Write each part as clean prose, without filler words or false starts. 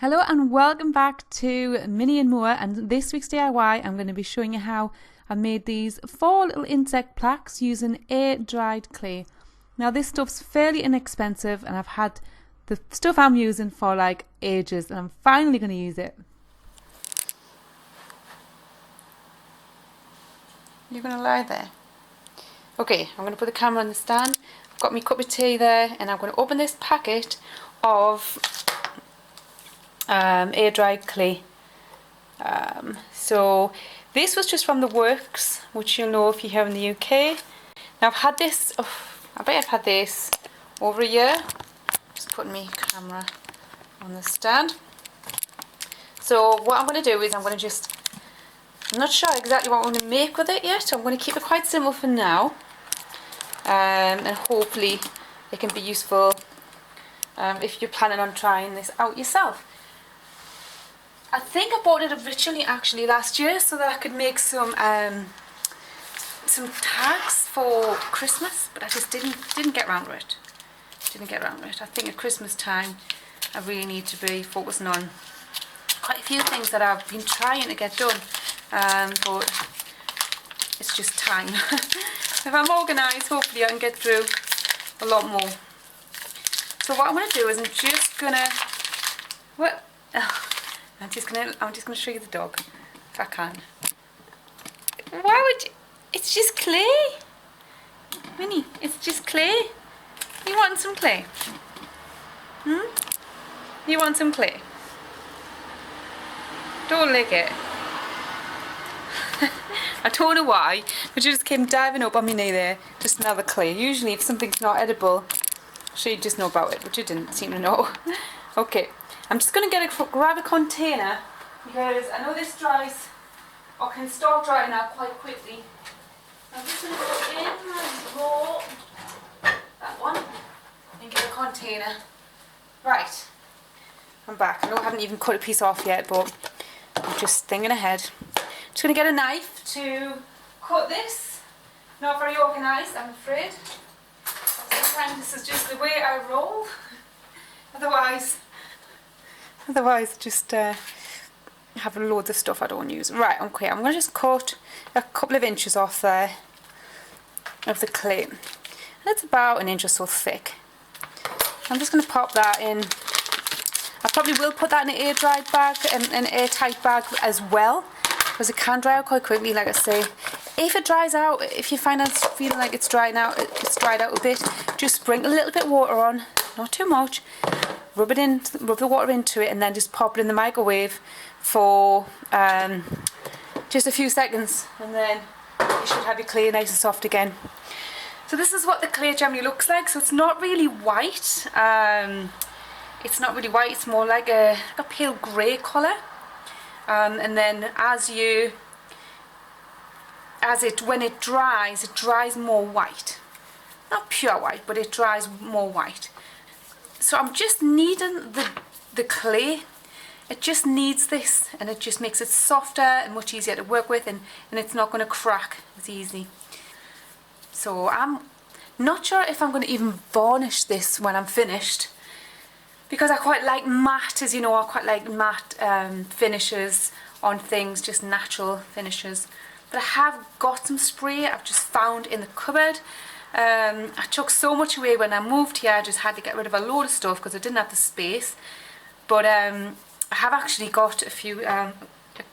Hello and welcome back to Minnie and Moa, and this week's DIY I'm going to be showing you how I made these 4 little insect plaques using air-dried clay. Now this stuff's fairly inexpensive and I've had the stuff I'm using for like ages and I'm finally going to use it. You're going to lie there. Okay, I'm going to put the camera on the stand. I've got my cup of tea there and I'm going to open this packet of air-dried clay. So this was just from the Works, which you'll know if you're here in the UK. Now I've had this, I bet I've had this over a year. Just putting my camera on the stand. So what I'm going to do is I'm not sure exactly what I'm going to make with it yet. I'm going to keep it quite simple for now. And hopefully it can be useful if you're planning on trying this out yourself. I think I bought it originally actually last year so that I could make some tags for Christmas, but I just didn't get around to it. I think at Christmas time I really need to be focusing on quite a few things that I've been trying to get done, but it's just time. If I'm organised, hopefully I can get through a lot more. So what I'm going to do is I'm just going to show you the dog, if I can. Why would you? It's just clay. Minnie, it's just clay. You want some clay? You want some clay? Don't lick it. I don't know why, but she just came diving up on my knee there to smell the clay. Usually if something's not edible, she'd just know about it, but she didn't seem to know. Okay. I'm just going to grab a container because I know this dries or can start drying out quite quickly. I'm just going to put in my roll, that one, and get a container. Right, I'm back. I know I haven't even cut a piece off yet, but I'm just thinking ahead. Just going to get a knife to cut this. Not very organised, I'm afraid. Sometimes this is just the way I roll. Otherwise, just have loads of stuff I don't use. Right, okay, I'm going to just cut a couple of inches off there of the clay. And it's about an inch or so thick. I'm just going to pop that in. I probably will put that in an air-dried bag, an airtight bag as well, because it can dry out quite quickly, like I say. If it dries out, if you find it's feeling like it's dried out a bit, just sprinkle a little bit of water on, not too much. Rub the water into it and then just pop it in the microwave for just a few seconds, and then you should have your clay nice and soft again. So this is what the clay generally looks like. So it's not really white. It's more like a pale grey colour. And then when it dries more white. Not pure white, but it dries more white. So I'm just kneading the clay. It just kneads this and it just makes it softer and much easier to work with, and it's not going to crack as easily. So I'm not sure if I'm going to even varnish this when I'm finished, because I quite like matte, as you know, I quite like matte finishes on things, just natural finishes. But I have got some spray I've just found in the cupboard. I took so much away when I moved here. I just had to get rid of a load of stuff because I didn't have the space. But I have actually got a few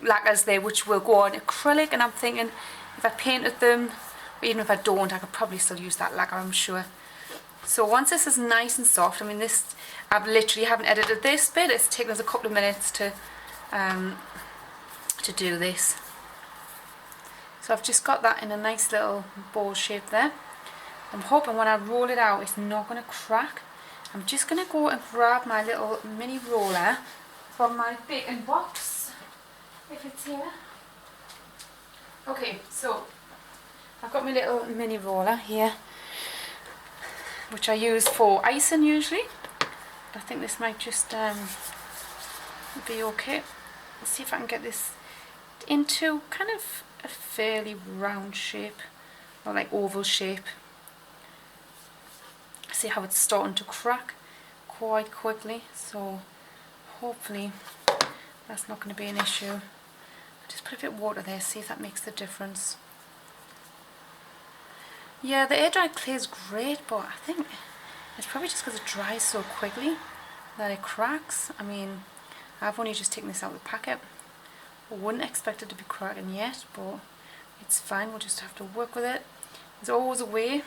lacquers there which will go on acrylic, and I'm thinking if I painted them, or even if I don't, I could probably still use that lacquer, I'm sure. So once this is nice and soft, I mean this, I've literally haven't edited this bit. It's taken us a couple of minutes to do this. So I've just got that in a nice little bowl shape there. I'm hoping when I roll it out it's not going to crack. I'm just going to go and grab my little mini roller from my baking box, if it's here. Okay, so I've got my little mini roller here, which I use for icing usually. But I think this might just be okay. Let's see if I can get this into kind of a fairly round shape, or like oval shape. See how it's starting to crack quite quickly, so hopefully that's not going to be an issue. I'll just put a bit of water there, see if that makes the difference. Yeah, the air dried clay is great, but I think it's probably just because it dries so quickly that it cracks. I mean, I've only just taken this out of the packet. I wouldn't expect it to be cracking yet, but it's fine. We'll just have to work with it. There's always a way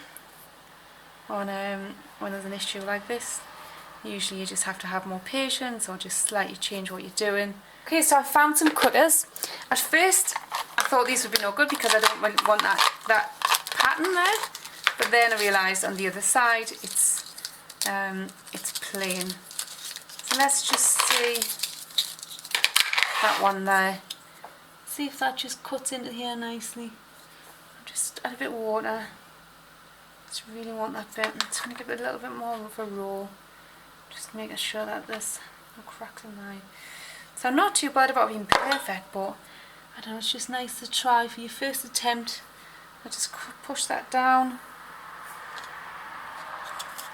on when there's an issue like this. Usually you just have to have more patience or just slightly change what you're doing. Okay, so I found some cutters. At first I thought these would be no good because I don't want that pattern there, but then I realised on the other side it's plain. So let's just see that one there. See if that just cuts into here nicely. Just add a bit of water. Just really want that bit. I'm just going to give it a little bit more of a roll. Just making sure that there's no cracks in there. So I'm not too bad about being perfect, but I don't know, it's just nice to try for your first attempt. I just push that down.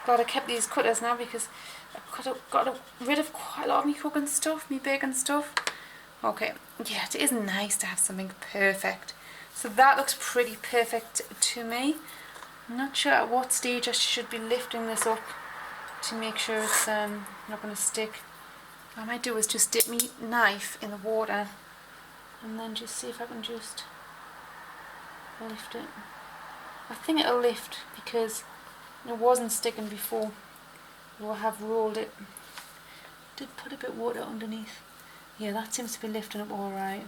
Glad I kept these cutters now because I've got rid of quite a lot of me cooking stuff, me baking stuff. Okay, yeah, it is nice to have something perfect. So that looks pretty perfect to me. I'm not sure at what stage I should be lifting this up to make sure it's not going to stick. What I might do is just dip my knife in the water and then just see if I can just lift it. I think it'll lift because it wasn't sticking before. I have rolled it. Did put a bit of water underneath. Yeah, that seems to be lifting up alright.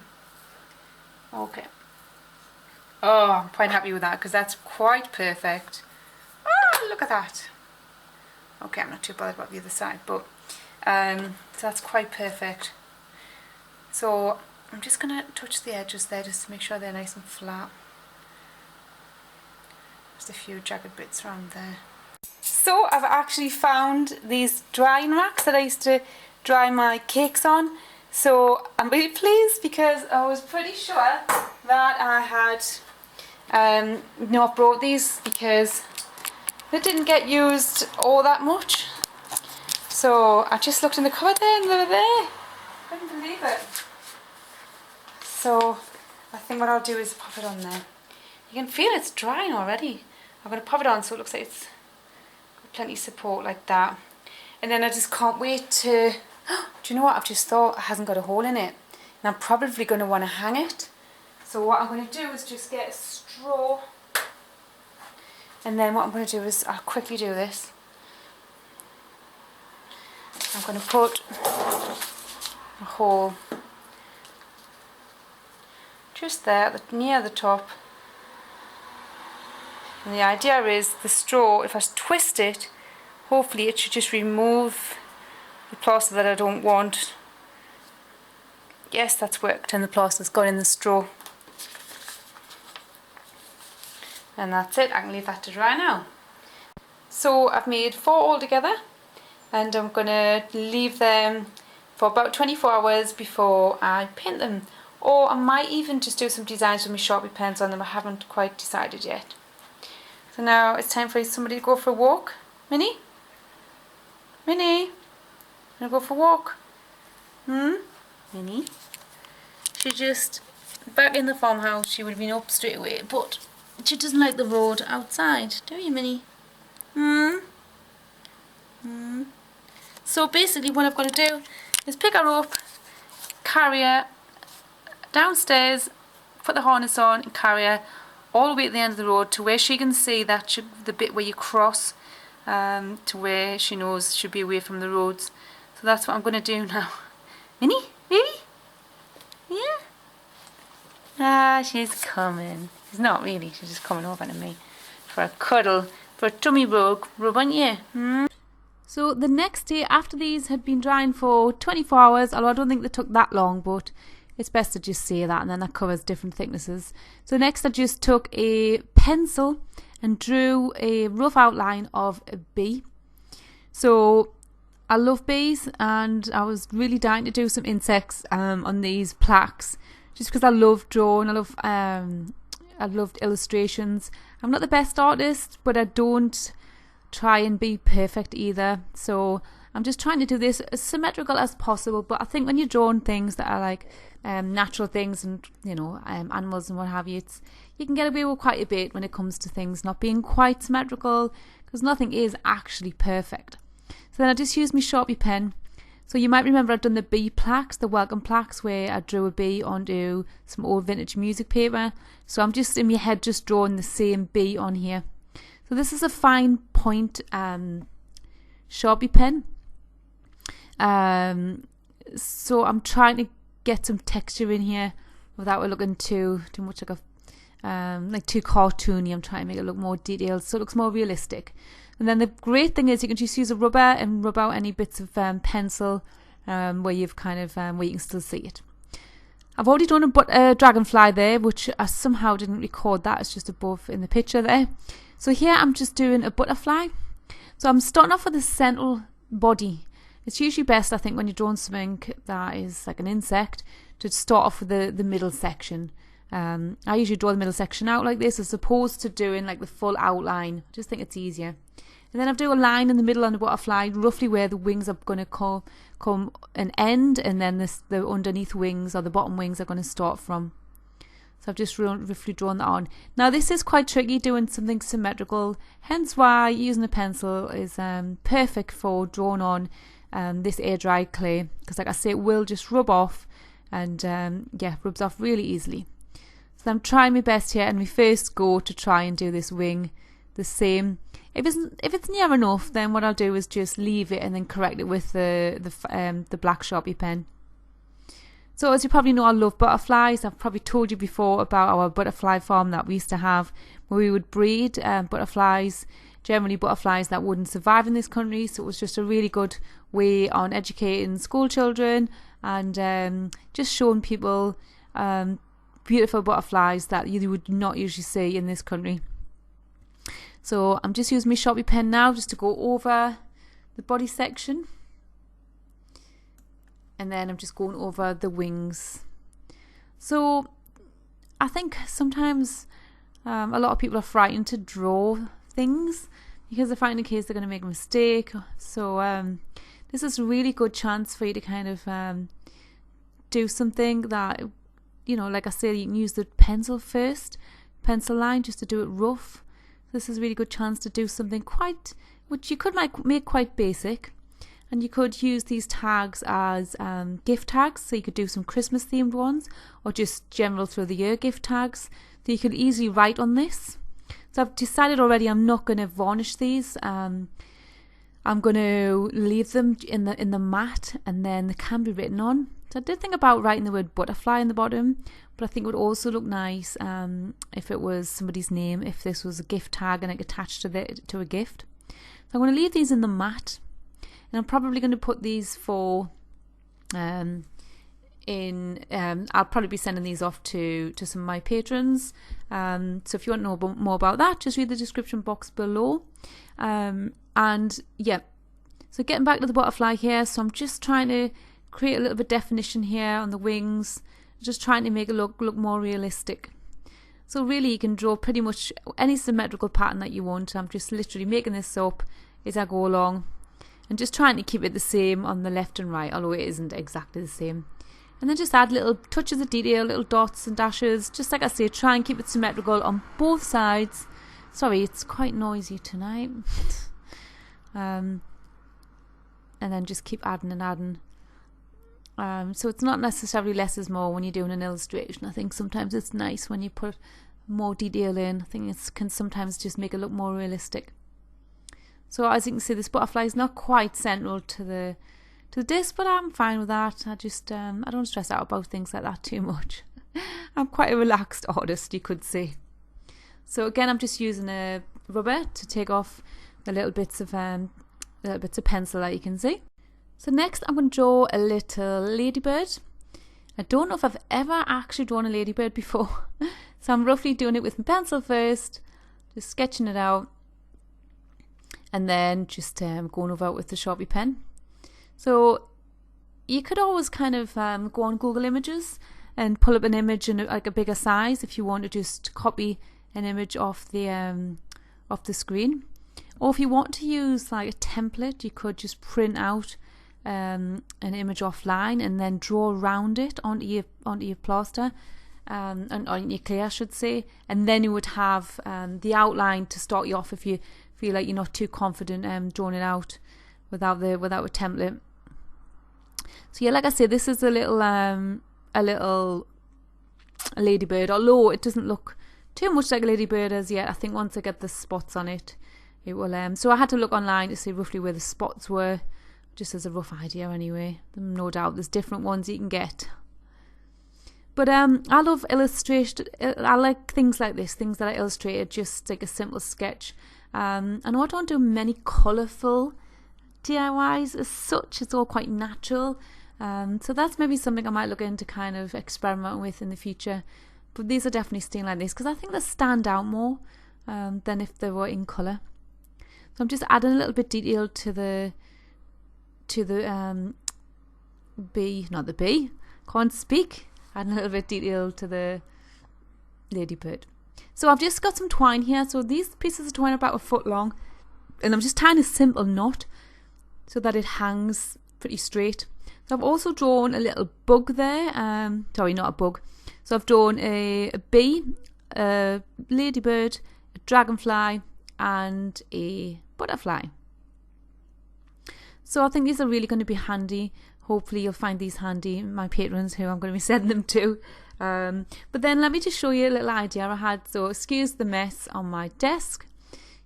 Okay. Oh, I'm quite happy with that because that's quite perfect. Oh, look at that. Okay, I'm not too bothered about the other side, but so that's quite perfect. So I'm just going to touch the edges there just to make sure they're nice and flat. Just a few jagged bits around there. So I've actually found these drying racks that I used to dry my cakes on. So I'm really pleased because I was pretty sure that I had not brought these because they didn't get used all that much. So I just looked in the cupboard there and they were there. Couldn't believe it. So I think what I'll do is pop it on there. You can feel it's drying already. I'm going to pop it on so it looks like it's got plenty of support like that. And then I just can't wait to... Do you know what? I've just thought it hasn't got a hole in it. And I'm probably going to want to hang it. So what I'm going to do is just get a straw. And then what I'm going to do is, I'll quickly do this. I'm going to put a hole just there, near the top. And the idea is the straw, if I twist it, hopefully it should just remove the plaster that I don't want. Yes, that's worked and the plaster's gone in the straw. And that's it, I can leave that to dry now. So I've made 4 altogether and I'm going to leave them for about 24 hours before I paint them. Or I might even just do some designs with my Sharpie pens on them, I haven't quite decided yet. So now it's time for somebody to go for a walk. Minnie? Minnie? Wanna go for a walk? Minnie? She's just back in the farmhouse. She would have been up straight away, but she doesn't like the road outside, do you, Minnie? So basically what I've got to do is pick her up, carry her downstairs, put the harness on and carry her all the way at the end of the road to where she can see that the bit where you cross, to where she knows she'll be away from the roads. So that's what I'm going to do now. Minnie? Baby? Yeah? Ah, she's coming. She's not really, she's just coming over to me for a cuddle, for a tummy rub, on you. So the next day after these had been drying for 24 hours, although I don't think they took that long, but it's best to just say that and then that covers different thicknesses. So next I just took a pencil and drew a rough outline of a bee. So I love bees and I was really dying to do some insects on these plaques just because I love drawing, I loved illustrations. I'm not the best artist, but I don't try and be perfect either. So I'm just trying to do this as symmetrical as possible, but I think when you're drawing things that are like natural things and, you know, animals and what have you, you can get away with quite a bit when it comes to things not being quite symmetrical, because nothing is actually perfect. So then I just used my Sharpie pen. So you might remember I've done the bee plaques, the welcome plaques, where I drew a bee onto some old vintage music paper. So I'm just in my head just drawing the same bee on here. So this is a fine point Sharpie pen. So I'm trying to get some texture in here without it looking too much like too cartoony. I'm trying to make it look more detailed so it looks more realistic. And then the great thing is you can just use a rubber and rub out any bits of pencil where you've kind of where you can still see it. I've already done a dragonfly there, which I somehow didn't record that. It's just above in the picture there. So here I'm just doing a butterfly. So I'm starting off with the central body. It's usually best, I think, when you're drawing something that is like an insect, to start off with the middle section. I usually draw the middle section out like this as opposed to doing like the full outline. I just think it's easier. And then I do a line in the middle on the butterfly, roughly where the wings are going to come an end, and then the underneath wings or the bottom wings are going to start from. So I've just roughly drawn that on. Now this is quite tricky doing something symmetrical, hence why using a pencil is perfect for drawing on this air dried clay, because like I say, it will just rub off and yeah, rubs off really easily. So I'm trying my best here, and my first go to try and do this wing the same. If it's near enough, then what I'll do is just leave it and then correct it with the black Sharpie pen. So as you probably know, I love butterflies. I've probably told you before about our butterfly farm that we used to have, where we would breed butterflies, generally butterflies that wouldn't survive in this country. So it was just a really good way on educating school children and just showing people beautiful butterflies that you would not usually see in this country. So I'm just using my Sharpie pen now just to go over the body section. And then I'm just going over the wings. So I think sometimes a lot of people are frightened to draw things because they're frightened in case they're going to make a mistake. So this is a really good chance for you to kind of do something that, you know, like I said, you can use the pencil line just to do it rough. This is a really good chance to do something which you could make quite basic. And you could use these tags as gift tags, so you could do some Christmas themed ones or just general through the year gift tags. So you could easily write on this. So I've decided already I'm not going to varnish these. I'm going to leave them in the mat, and then they can be written on. So I did think about writing the word butterfly in the bottom, but I think it would also look nice if it was somebody's name, if this was a gift tag and it attached to a gift. So I'm going to leave these in the mat. And I'm probably going to put these for I'll probably be sending these off to some of my patrons. So if you want to know more about that, just read the description box below. And yeah, so getting back to the butterfly here, so I'm just trying to create a little bit of definition here on the wings, just trying to make it look more realistic. So really you can draw pretty much any symmetrical pattern that you want. I'm just literally making this up as I go along. And just trying to keep it the same on the left and right, although it isn't exactly the same. And then just add little touches of detail, little dots and dashes. Just like I say, try and keep it symmetrical on both sides. Sorry, it's quite noisy tonight. And then just keep adding and adding. So it's not necessarily less is more when you're doing an illustration. I think sometimes it's nice when you put more detail in. I think it can sometimes just make it look more realistic. So as you can see, this butterfly is not quite central to the disc, but I'm fine with that. I just I don't stress out about things like that too much. I'm quite a relaxed artist, you could say. So again, I'm just using a rubber to take off the little bits of pencil that you can see. So next, I'm going to draw a little ladybird. I don't know if I've ever actually drawn a ladybird before, so I'm roughly doing it with my pencil first, just sketching it out. And then just going over it with the Sharpie pen. So you could always kind of go on Google Images and pull up an image in like a bigger size if you want to just copy an image off the screen. Or if you want to use like a template, you could just print out an image offline and then draw around it onto your plaster, and on your clay, I should say, and then you would have the outline to start you off if you feel like you're not too confident drawing it out without a template. So yeah, like I said, this is a little ladybird, although it doesn't look too much like a ladybird as yet. I think once I get the spots on it, it will. So I had to look online to see roughly where the spots were, just as a rough idea anyway. No doubt there's different ones you can get. But I love illustration. I like things like this, things that I illustrated, just like a simple sketch. And I don't do many colourful DIYs as such. It's all quite natural. So that's maybe something I might look into kind of experimenting with in the future. But these are definitely staying like this because I think they stand out more than if they were in colour. So I'm just adding a little bit detail to the bee, not the bee, can't speak. Adding a little bit detail to the ladybird. So I've just got some twine here. So these pieces of twine are about a foot long, and I'm just tying a simple knot so that it hangs pretty straight. So I've also drawn a little bug there. Sorry, not a bug. So I've drawn a bee, a ladybird, a dragonfly, and a butterfly. So I think these are really going to be handy. Hopefully you'll find these handy, my patrons who I'm going to be sending them to. But then let me just show you a little idea I had. So excuse the mess on my desk.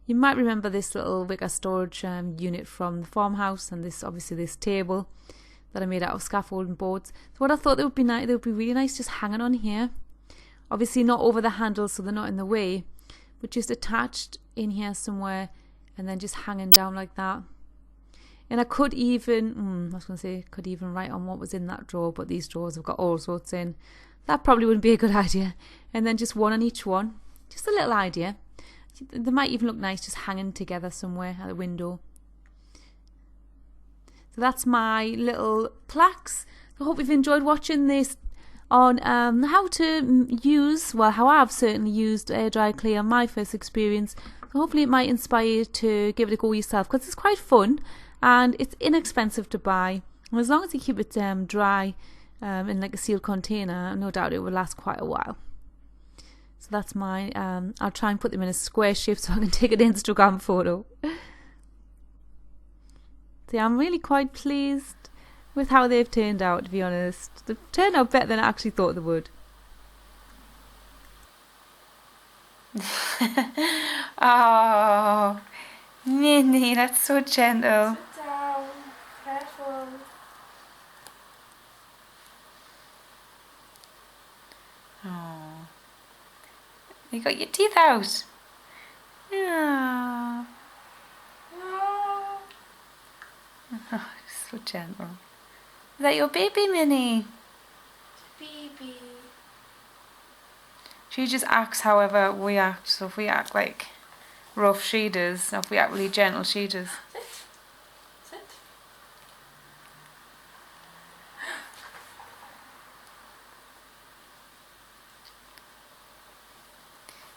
You might remember this little wicker storage unit from the farmhouse, and obviously this table that I made out of scaffolding boards. So what I thought they would be really nice just hanging on here. Obviously not over the handle so they're not in the way, but just attached in here somewhere and then just hanging down like that. And I could even, could even write on what was in that drawer, but these drawers have got all sorts in. That probably wouldn't be a good idea. And then just one on each one. Just a little idea. They might even look nice just hanging together somewhere at the window. So that's my little plaques. I hope you've enjoyed watching this on how I've certainly used air dry clay on my first experience. So hopefully it might inspire you to give it a go yourself, because it's quite fun. And it's inexpensive to buy. And as long as you keep it dry in like a sealed container, no doubt it will last quite a while. So that's mine. I'll try and put them in a square shape so I can take an Instagram photo. So yeah, I'm really quite pleased with how they've turned out, to be honest. They've turned out better than I actually thought they would. Oh, Minnie, that's so gentle. Sit down, careful. Oh, you got your teeth out. Yeah. Oh, so gentle. Is that your baby, Minnie? Baby. She just acts however we act. So if we act like rough, she does. If we act really gentle, she does. Sit.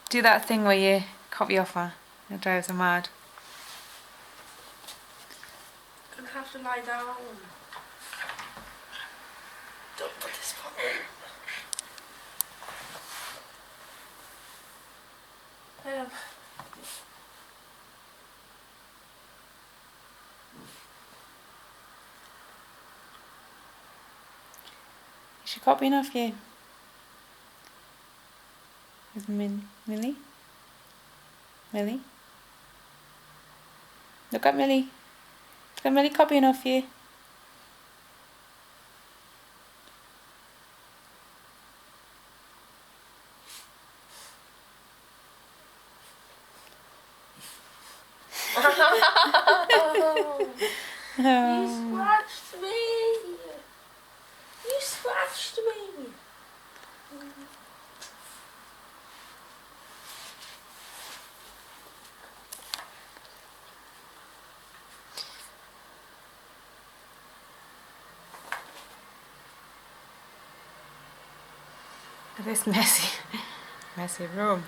Do that thing where you copy off her. It drives her mad. Gonna have to lie down. Don't put this on. Is she copying off you? Is Millie? Millie? Look at Millie. Look at Millie copying off you. You scratched me. You scratched me. This messy room.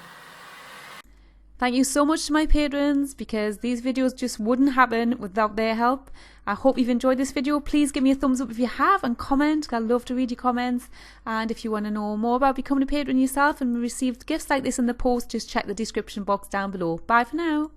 Thank you so much to my patrons, because these videos just wouldn't happen without their help. I hope you've enjoyed this video. Please give me a thumbs up if you have, and comment. I'd love to read your comments. And if you want to know more about becoming a patron yourself and receive gifts like this in the post, just check the description box down below. Bye for now.